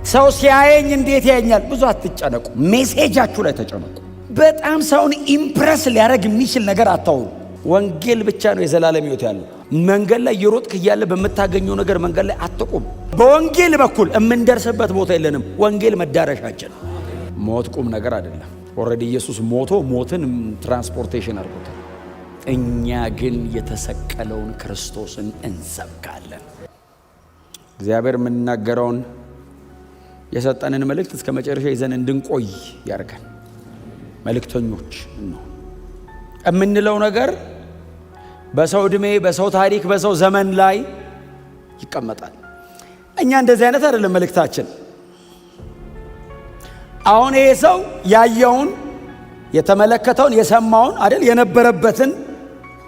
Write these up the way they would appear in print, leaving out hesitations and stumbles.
ሰው ሲያየኝ እንዴት ያየኛል? ብዙ አትጨነቁ። ሜሴጃችሁ ላይ ተጨነቁ። በጣም ሰውን ኢምፕረስ ሊያደርግ የሚችል ነገር አታውሩ። ወንጌል ብቻ ነው የዘላለም ሕይወት ያለው። መንገድ ላይ የሮጥክ እያለ በምታገኘው ነገር መንገድ ላይ አትቁም። በወንጌል በኩል የምንደርስበት ቦታ የለንም። ወንጌል መዳረሻችን። ሞት ቁም ነገር አይደለም። ኦልሬዲ ኢየሱስ ሞቶ ሞትን ትራንስፖርቴሽን አድርጎታል። እኛ ግን የተሰቀለውን ክርስቶስን እንሰብካለን። እግዚአብሔር የምንናገረውን የሰጠንን መልእክት እስከ መጨረሻ ይዘን እንድንቆይ ያርጋል። መልእክተኞች ነው የምንለው ነገር በሰው ዕድሜ፣ በሰው ታሪክ፣ በሰው ዘመን ላይ ይቀመጣል። እኛ እንደዚህ አይነት አይደለም መልእክታችን። አሁን ይሄ ሰው ያየውን፣ የተመለከተውን፣ የሰማውን አይደል የነበረበትን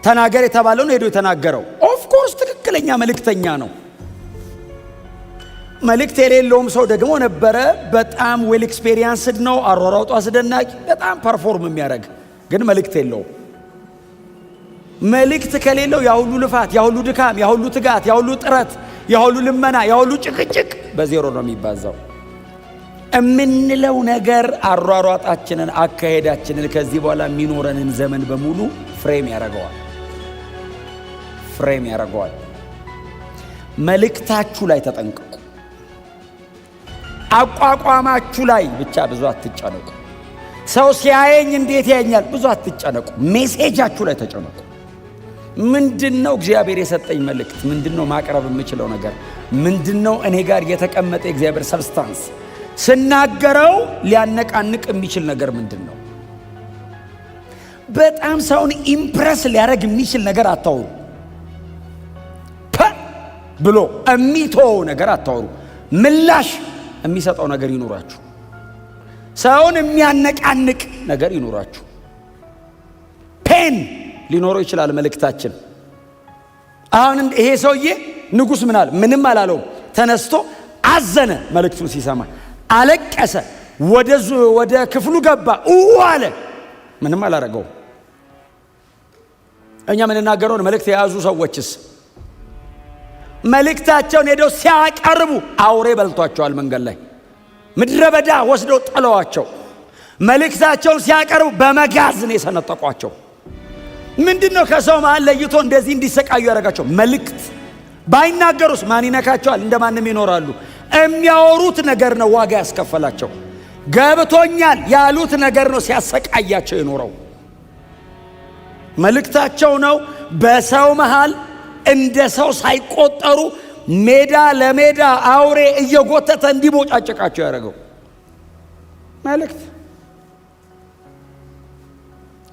ተናገር የተባለውን ሄዶ የተናገረው ኦፍ ኮርስ ትክክለኛ መልእክተኛ ነው። መልእክት የሌለውም ሰው ደግሞ ነበረ። በጣም ዌል ኤክስፔሪየንስድ ነው። አሯሯጡ አስደናቂ፣ በጣም ፐርፎርም የሚያደርግ ግን መልእክት የለውም። መልእክት ከሌለው ያሁሉ ልፋት፣ ያሁሉ ድካም፣ ያሁሉ ትጋት፣ ያሁሉ ጥረት፣ ያሁሉ ልመና፣ ያሁሉ ጭቅጭቅ በዜሮ ነው የሚባዛው። እምንለው ነገር አሯሯጣችንን፣ አካሄዳችንን፣ ከዚህ በኋላ የሚኖረንን ዘመን በሙሉ ፍሬም ያደርገዋል። መልእክታችሁ ላይ ተጠንቀቁ። አቋቋማችሁ ላይ ብቻ ብዙ አትጨነቁ። ሰው ሲያየኝ እንዴት ያየኛል? ብዙ አትጨነቁ። ሜሴጃችሁ ላይ ተጨነቁ። ምንድነው እግዚአብሔር የሰጠኝ መልእክት? ምንድነው ማቅረብ የምችለው ነገር? ምንድነው እኔ ጋር የተቀመጠ እግዚአብሔር ሰብስታንስ? ስናገረው ሊያነቃንቅ የሚችል ነገር ምንድነው? በጣም ሰውን ኢምፕረስ ሊያደርግ የሚችል ነገር አታውሩ። ብሎ የሚተው ነገር አታውሩ። ምላሽ የሚሰጠው ነገር ይኑራችሁ። ሰውን የሚያነቃንቅ ነገር ይኑራችሁ። ፔን ሊኖረው ይችላል መልእክታችን። አሁን ይሄ ሰውዬ ንጉሥ ምን አለ? ምንም አላለውም። ተነስቶ አዘነ። መልእክቱን ሲሰማ አለቀሰ። ወደ ክፍሉ ገባ አለ። ምንም አላረገውም። እኛ የምንናገረውን መልእክት የያዙ ሰዎችስ መልእክታቸውን ሄደው ሲያቀርቡ አውሬ በልቷቸዋል። መንገድ ላይ ምድረ በዳ ወስደው ጥለዋቸው መልእክታቸውን ሲያቀርቡ በመጋዝን የሰነጠቋቸው። ምንድነው ከሰው መሃል ለይቶ እንደዚህ እንዲሰቃዩ ያደረጋቸው? መልእክት ባይናገሩስ ማን ይነካቸዋል? እንደማንም ይኖራሉ። የሚያወሩት ነገር ነው ዋጋ ያስከፈላቸው። ገብቶኛል ያሉት ነገር ነው ሲያሰቃያቸው የኖረው። መልእክታቸው ነው በሰው መሃል እንደ ሰው ሳይቆጠሩ ሜዳ ለሜዳ አውሬ እየጎተተ እንዲቦጫጨቃቸው ያደረገው መልእክት።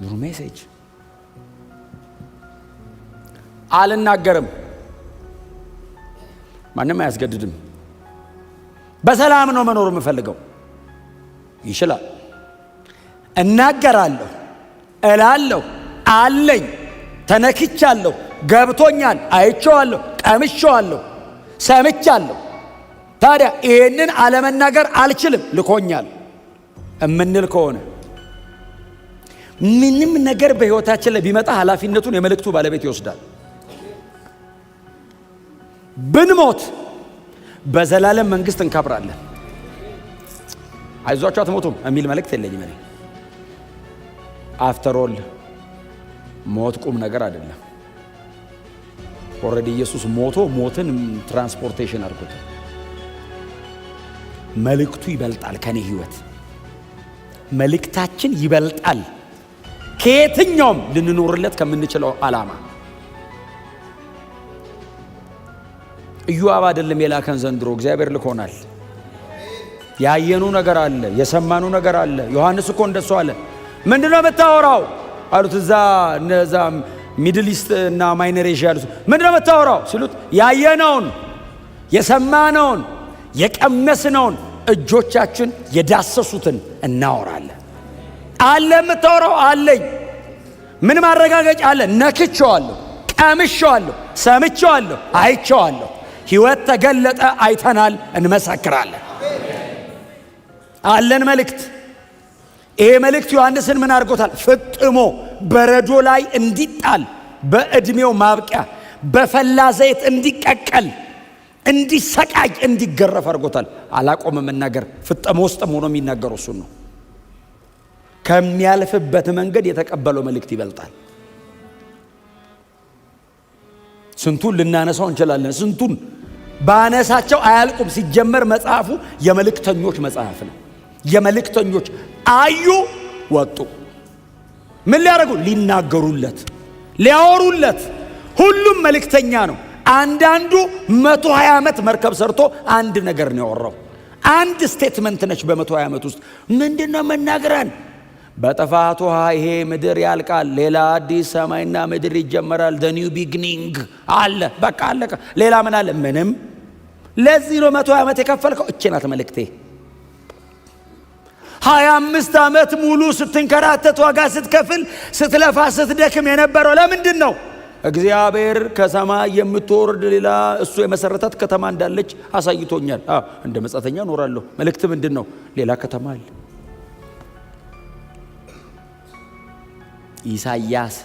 ዩር ሜሴጅ። አልናገርም፣ ማንም አያስገድድም። በሰላም ነው መኖር የምፈልገው ይችላል። እናገራለሁ፣ እላለሁ፣ አለኝ፣ ተነክቻለሁ፣ ገብቶኛል፣ አይቼዋለሁ፣ ቀምሼዋለሁ፣ ሰምቻለሁ። ታዲያ ይህንን አለመናገር አልችልም፣ ልኮኛል እምንል ከሆነ ምንም ነገር በሕይወታችን ላይ ቢመጣ ኃላፊነቱን የመልእክቱ ባለቤት ይወስዳል። ብንሞት በዘላለም መንግሥት እንከብራለን። አይዟችሁ አትሞቱም የሚል መልእክት የለኝም እኔ። አፍተር ኦል ሞት ቁም ነገር አይደለም። ኦልሬዲ ኢየሱስ ሞቶ ሞትን ትራንስፖርቴሽን አድርጎታል። መልእክቱ ይበልጣል ከኔ ሕይወት። መልእክታችን ይበልጣል ከየትኛውም ልንኖርለት ከምንችለው ዓላማ። ኢዮአብ አይደለም የላከን፣ ዘንድሮ እግዚአብሔር ልኮናል። ያየኑ ነገር አለ፣ የሰማኑ ነገር አለ። ዮሐንስ እኮ እንደሱ አለ። ምንድነው የምታወራው አሉት። እነዛ ሚድል ኢስት እና ማይነር ኤዥያ ያሉት ምንድነው የምታወራው ሲሉት ያየነውን፣ የሰማነውን፣ የቀመስነውን እጆቻችን የዳሰሱትን እናወራለን። አለ የምታወራው አለኝ። ምን ማረጋገጫ አለ? ነክቼዋለሁ፣ ቀምሼዋለሁ፣ ሰምቼዋለሁ፣ አይቼዋለሁ። ሕይወት ተገለጠ፣ አይተናል፣ እንመሰክራለን። አለን መልእክት። ይሄ መልእክት ዮሐንስን ምን አድርጎታል? ፍጥሞ በረዶ ላይ እንዲጣል፣ በዕድሜው ማብቂያ በፈላ ዘይት እንዲቀቀል እንዲሰቃይ እንዲገረፍ አድርጎታል። አላቆመም መናገር። ፍጥሞ ውስጥም ሆኖ የሚናገረው እሱን ነው። ከሚያልፍበት መንገድ የተቀበለው መልእክት ይበልጣል። ስንቱን ልናነሳው እንችላለን። ስንቱን ባነሳቸው አያልቁም። ሲጀመር መጽሐፉ የመልእክተኞች መጽሐፍ ነው። የመልእክተኞች አዩ፣ ወጡ። ምን ሊያደርጉ? ሊናገሩለት፣ ሊያወሩለት። ሁሉም መልእክተኛ ነው። አንዳንዱ 120 ዓመት መርከብ ሰርቶ አንድ ነገር ነው ያወራው። አንድ ስቴትመንት ነች በ120 ዓመት ውስጥ። ምንድነው መናገራን? በጥፋት ውሃ ይሄ ምድር ያልቃል፣ ሌላ አዲስ ሰማይና ምድር ይጀመራል፣ the new beginning አለ። በቃ አለቀ። ሌላ ምን አለ? ምንም። ለዚህ ነው 120 ዓመት የከፈልከው። እቺ ናት መልእክቴ። 25 ዓመት ሙሉ ስትንከራተት ዋጋ ስትከፍል ስትለፋ ስትደክም የነበረው ለምንድን ነው? እግዚአብሔር ከሰማይ የምትወርድ ሌላ እሱ የመሰረታት ከተማ እንዳለች አሳይቶኛል። እንደ መጻተኛ ኖራለሁ። መልእክት ምንድን ነው? ሌላ ከተማ አለ። ኢሳይያስ፣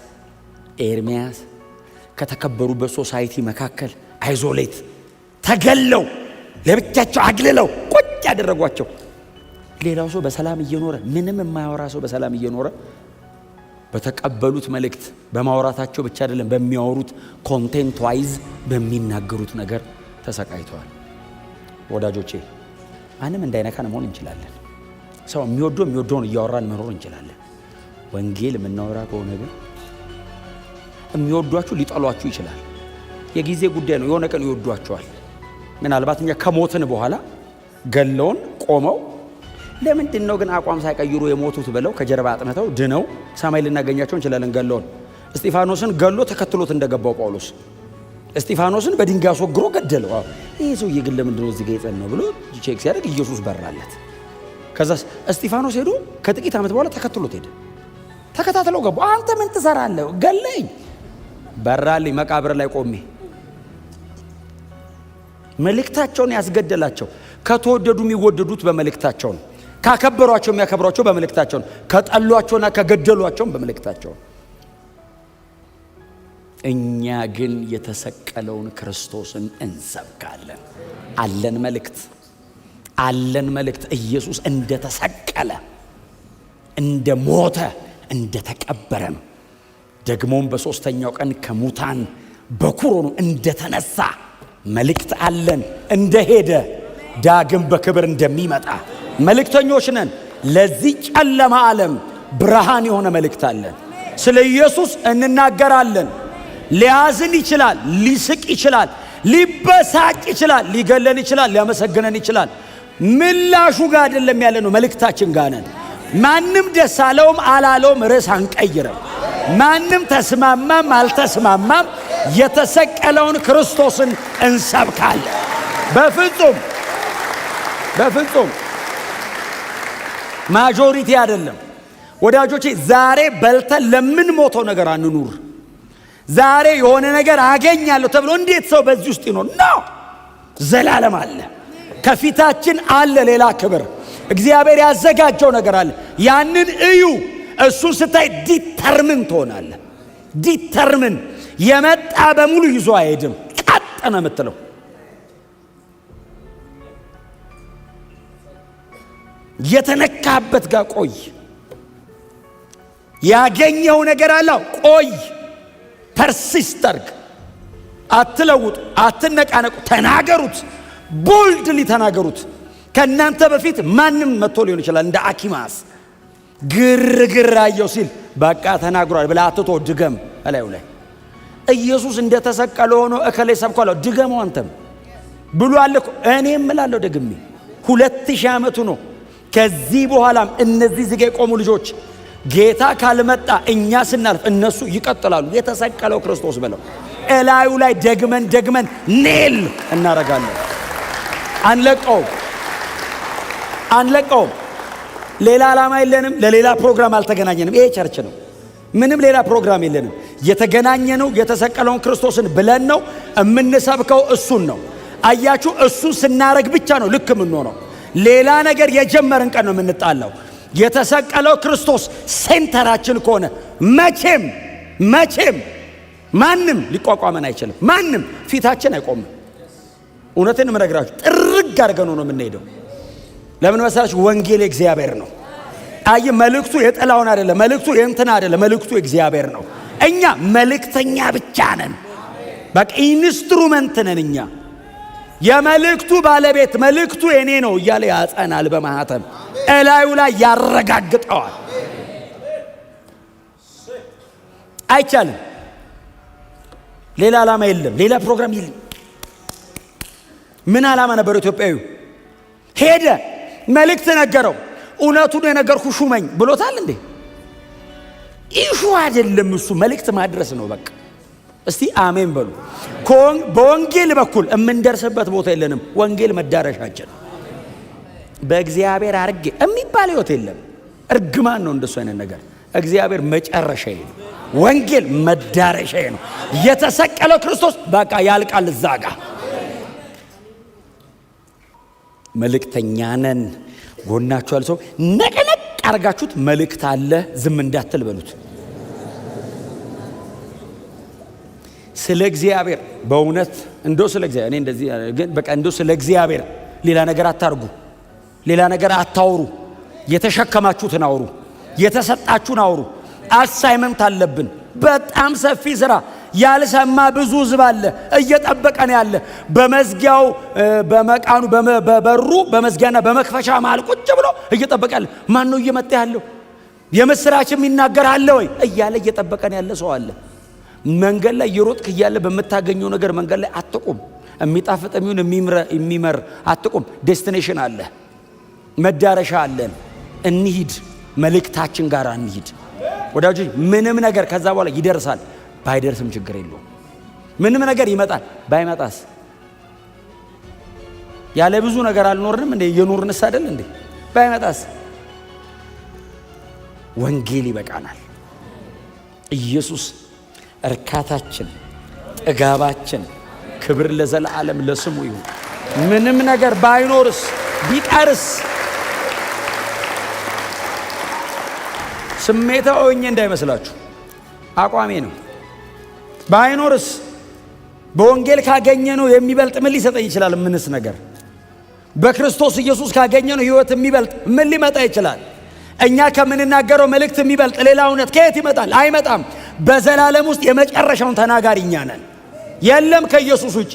ኤርሚያስ ከተከበሩበት ሶሳይቲ መካከል አይዞሌት ተገለው ለብቻቸው አግልለው ቁጭ ያደረጓቸው። ሌላው ሰው በሰላም እየኖረ ምንም የማያወራ ሰው በሰላም እየኖረ በተቀበሉት መልእክት በማውራታቸው ብቻ አይደለም፣ በሚያወሩት ኮንቴንት ዋይዝ በሚናገሩት ነገር ተሰቃይተዋል። ወዳጆቼ ማንም እንዳይነካን መሆን እንችላለን። ሰው የሚወደውን እያወራን መኖር እንችላለን። ወንጌል የምናወራ ከሆነ ግን የሚወዷችሁ ሊጠሏችሁ ይችላል። የጊዜ ጉዳይ ነው። የሆነ ቀን ይወዷቸዋል። ምናልባት እኛ ከሞትን በኋላ ገለውን ቆመው ለምንድን ነው ግን አቋም ሳይቀይሩ የሞቱት ብለው ከጀርባ አጥንተው ድነው ሰማይ ልናገኛቸው እንችላለን። ገለውን እስጢፋኖስን ገሎ ተከትሎት እንደገባው ጳውሎስ እስጢፋኖስን በድንጋይ አስወግሮ ገደለው። ይሄ ሰውዬ ግን ለምንድን ነው እዚህ ጋር የጸናው ብሎ ቼክ ሲያደርግ ኢየሱስ በራለት። ከዛ እስጢፋኖስ ሄዶ ከጥቂት ዓመት በኋላ ተከትሎት ሄደ። ተከታትለው ገቡ። አንተ ምን ትሰራለህ? ገለኝ። በራልኝ። መቃብር ላይ ቆሜ መልእክታቸውን ያስገደላቸው። ከተወደዱ የሚወደዱት በመልእክታቸው ነው። ካከበሯቸው የሚያከብሯቸው በመልእክታቸው ነው። ከጠሏቸውና ከገደሏቸውም በመልእክታቸው ነው። እኛ ግን የተሰቀለውን ክርስቶስን እንሰብካለን። አለን መልእክት፣ አለን መልእክት። ኢየሱስ እንደተሰቀለ፣ እንደሞተ፣ እንደተቀበረም ደግሞም በሶስተኛው ቀን ከሙታን በኩር ሆኖ እንደተነሳ መልእክት አለን። እንደሄደ ዳግም በክብር እንደሚመጣ መልእክተኞች ነን። ለዚህ ጨለማ ዓለም ብርሃን የሆነ መልእክት አለን። ስለ ኢየሱስ እንናገራለን። ሊያዝን ይችላል፣ ሊስቅ ይችላል፣ ሊበሳጭ ይችላል፣ ሊገለን ይችላል፣ ሊያመሰግነን ይችላል። ምላሹ ጋር አይደለም ያለ ነው፣ መልእክታችን ጋር ነን። ማንም ደስ አለውም አላለውም ርዕስ አንቀይርም። ማንም ተስማማም አልተስማማም የተሰቀለውን ክርስቶስን እንሰብካለን። በፍጹም ማጆሪቲ አይደለም። ወዳጆቼ ዛሬ በልተን ለምን ሞተው ነገር አንኑር። ዛሬ የሆነ ነገር አገኛለሁ ተብሎ እንዴት ሰው በዚህ ውስጥ ይኖር ነው? ዘላለም አለ፣ ከፊታችን አለ ሌላ ክብር። እግዚአብሔር ያዘጋጀው ነገር አለ። ያንን እዩ። እሱን ስታይ ዲተርምን ትሆናለህ። ዲተርምን የመጣ በሙሉ ይዞ አይሄድም። ቀጠነ የምትለው የተነካበት ጋር ቆይ። ያገኘው ነገር አለ፣ ቆይ። ፐርሲስተርግ አትለውጡ፣ አትነቃነቁ። ተናገሩት፣ ቦልድሊ ተናገሩት። ከእናንተ በፊት ማንም መጥቶ ሊሆን ይችላል። እንደ አኪማስ ግርግር አየው ሲል በቃ ተናግሯል ብለህ አትቶ ድገም። እላዩ ላይ ኢየሱስ እንደተሰቀለ ሆኖ እከሌ ሰብኳለሁ ድገመው አንተም ብሏል እኮ። እኔም እላለሁ ደግሜ 2000 ዓመቱ ነው። ከዚህ በኋላም እነዚህ ዝጋ የቆሙ ልጆች ጌታ ካልመጣ እኛ ስናልፍ እነሱ ይቀጥላሉ። የተሰቀለው ክርስቶስ ብለው እላዩ ላይ ደግመን ኔል እናረጋለን። አንለቀውም። ሌላ ዓላማ የለንም። ለሌላ ፕሮግራም አልተገናኘንም። ይሄ ቸርች ነው። ምንም ሌላ ፕሮግራም የለንም። የተገናኘነው የተሰቀለውን ክርስቶስን ብለን ነው። የምንሰብከው እሱን ነው። አያችሁ፣ እሱን ስናረግ ብቻ ነው ልክ የምንሆነው። ሌላ ነገር የጀመርን ቀን ነው የምንጣላው። የተሰቀለው ክርስቶስ ሴንተራችን ከሆነ መቼም ማንም ሊቋቋመን አይችልም። ማንም ፊታችን አይቆምም። እውነትን የምነግራችሁ ጥርግ አድርገን ነው የምንሄደው። ለምን መሰላችሁ? ወንጌል እግዚአብሔር ነው። አይ መልእክቱ የጠላውን አይደለም፣ መልእክቱ የእንትና አይደለም፣ መልእክቱ እግዚአብሔር ነው። እኛ መልእክተኛ ብቻ ነን። በቃ ኢንስትሩመንት ነን እኛ። የመልእክቱ ባለቤት መልእክቱ የኔ ነው እያለ ያጸናል በማህተም እላዩ ላይ ያረጋግጠዋል። አይቻልም። ሌላ ዓላማ የለም፣ ሌላ ፕሮግራም የለም። ምን ዓላማ ነበር? ኢትዮጵያዊ ሄደ፣ መልእክት ነገረው። እውነቱን የነገርኩ ሹመኝ ብሎታል እንዴ? ኢሹ አይደለም እሱ፣ መልእክት ማድረስ ነው በቃ። እስቲ አሜን በሉ። በወንጌል በኩል የምንደርስበት ቦታ የለንም። ወንጌል መዳረሻችን። በእግዚአብሔር አርጌ የሚባል ህይወት የለም። እርግማን ነው እንደሱ አይነት ነገር። እግዚአብሔር መጨረሻዬ ነው፣ ወንጌል መዳረሻዬ ነው። የተሰቀለው ክርስቶስ በቃ ያልቃል እዛ ጋር። መልእክተኛ ነን። ጎናችሁ ያለ ሰው ነቀነቅ አርጋችሁት መልእክት አለ ዝም እንዳትል በሉት። ስለ እግዚአብሔር በእውነት እንደው ስለ እግዚአብሔር እኔ እንደዚህ ግን በቃ እንደው ስለ እግዚአብሔር ሌላ ነገር አታርጉ፣ ሌላ ነገር አታውሩ። የተሸከማችሁትን አውሩ፣ የተሰጣችሁን አውሩ። አሳይመንት አለብን፣ በጣም ሰፊ ስራ። ያልሰማ ብዙ ህዝብ አለ እየጠበቀን ያለ። በመዝጊያው በመቃኑ በበሩ በመዝጊያና በመክፈቻ መሃል ቁጭ ብሎ እየጠበቀ ያለ ማን ነው? እየመጣ ያለው የምስራችም ይናገር አለ ወይ እያለ እየጠበቀን ያለ ሰው አለ። መንገድ ላይ እየሮጥክ እያለ በምታገኘው ነገር መንገድ ላይ አትቁም። የሚጣፍጥ የሚሆን የሚመር አትቁም። ዴስቲኔሽን አለ፣ መዳረሻ አለን። እንሂድ፣ መልእክታችን ጋር እንሂድ ወዳጆች። ምንም ነገር ከዛ በኋላ ይደርሳል። ባይደርስም ችግር የለውም። ምንም ነገር ይመጣል። ባይመጣስ? ያለ ብዙ ነገር አልኖርንም እንዴ? የኖርንስ አይደል እንዴ? ባይመጣስ? ወንጌል ይበቃናል። ኢየሱስ እርካታችን፣ ጥጋባችን፣ ክብር ለዘላለም ለስሙ ይሁን። ምንም ነገር ባይኖርስ ቢቀርስ ስሜታዊ ሆኜ እንዳይመስላችሁ አቋሜ ነው። ባይኖርስ በወንጌል ካገኘነው የሚበልጥ ምን ሊሰጠኝ ይችላል? ምንስ ነገር በክርስቶስ ኢየሱስ ካገኘነው ሕይወት የሚበልጥ ምን ሊመጣ ይችላል? እኛ ከምንናገረው መልእክት የሚበልጥ ሌላ እውነት ከየት ይመጣል? አይመጣም። በዘላለም ውስጥ የመጨረሻውን ተናጋሪ እኛ ነን። የለም ከኢየሱስ ውጪ፣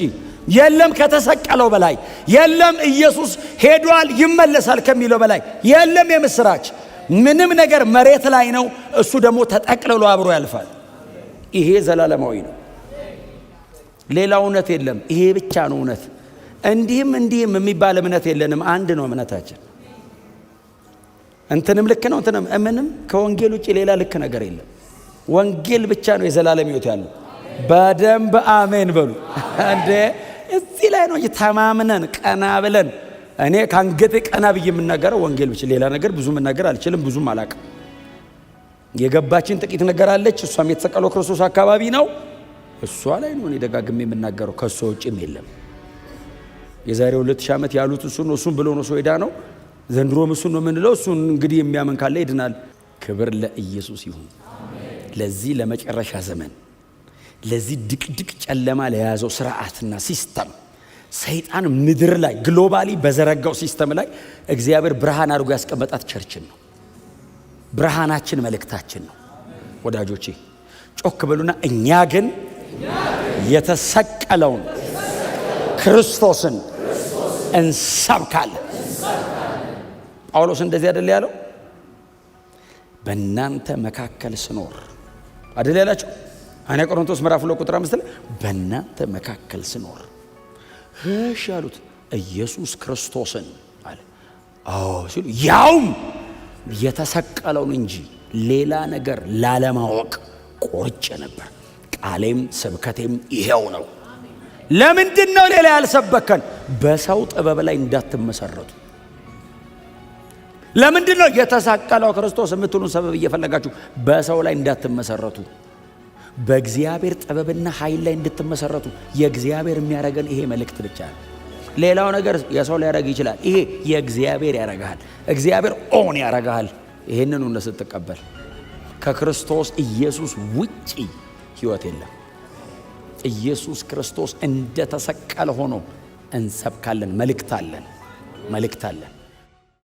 የለም ከተሰቀለው በላይ፣ የለም ኢየሱስ ሄዷል ይመለሳል ከሚለው በላይ፣ የለም የምስራች። ምንም ነገር መሬት ላይ ነው። እሱ ደግሞ ተጠቅልሎ አብሮ ያልፋል። ይሄ ዘላለማዊ ነው። ሌላ እውነት የለም። ይሄ ብቻ ነው እውነት። እንዲህም እንዲህም የሚባል እምነት የለንም። አንድ ነው እምነታችን። እንትንም ልክ ነው እንትንም ምንም ከወንጌል ውጪ ሌላ ልክ ነገር የለም። ወንጌል ብቻ ነው የዘላለም ሕይወት ያለው። በደንብ አሜን በሉ እንዴ! እዚህ ላይ ነው ተማምነን ቀና ብለን። እኔ ካንገቴ ቀና ብዬ የምናገረው ወንጌል ብቻ፣ ሌላ ነገር ብዙ መናገር አልችልም፣ ብዙም አላቅም። የገባችን ጥቂት ነገር አለች። እሷም የተሰቀለው ክርስቶስ አካባቢ ነው። እሷ ላይ ነው እኔ ደጋግሜ የምናገረው። ከሷ ውጭም የለም። የዛሬ 2000 ዓመት ያሉት እሱን ብሎ ነው ሰው ሄዳ ነው። ዘንድሮም እሱን ነው የምንለው። እሱን እንግዲህ የሚያመን ካለ ይድናል። ክብር ለኢየሱስ ይሁን። ለዚህ ለመጨረሻ ዘመን፣ ለዚህ ድቅድቅ ጨለማ ለያዘው ስርዓትና ሲስተም ሰይጣን ምድር ላይ ግሎባሊ በዘረጋው ሲስተም ላይ እግዚአብሔር ብርሃን አድርጎ ያስቀመጣት ቸርችን ነው። ብርሃናችን መልእክታችን ነው። ወዳጆቼ ጮክ በሉና እኛ ግን የተሰቀለውን ክርስቶስን እንሰብካለን። ጳውሎስ እንደዚህ አይደል ያለው? በእናንተ መካከል ስኖር አይደል ያላችሁ? አንያ ቆሮንቶስ ምዕራፍ 2 ቁጥር 5 ላይ በእናንተ መካከል ስኖር እሺ አሉት። ኢየሱስ ክርስቶስን አለ። አዎ ሲሉ ያውም የተሰቀለውን እንጂ ሌላ ነገር ላለማወቅ ቆርጬ ነበር። ቃሌም ስብከቴም ይሄው ነው። ለምንድን ነው ሌላ ያልሰበከን? በሰው ጥበብ ላይ እንዳትመሰረቱ። ለምንድን ነው የተሰቀለው ክርስቶስ የምትሉን ሰበብ እየፈለጋችሁ በሰው ላይ እንዳትመሰረቱ? በእግዚአብሔር ጥበብና ኃይል ላይ እንድትመሰረቱ። የእግዚአብሔር የሚያረገን ይሄ መልእክት ብቻ ነው። ሌላው ነገር የሰው ሊያረግ ይችላል። ይሄ የእግዚአብሔር ያረጋል። እግዚአብሔር ኦን ያረጋል። ይሄንን ነው ስትቀበል። ከክርስቶስ ኢየሱስ ውጪ ህይወት የለም። ኢየሱስ ክርስቶስ እንደተሰቀለ ሆኖ እንሰብካለን። መልእክት አለን።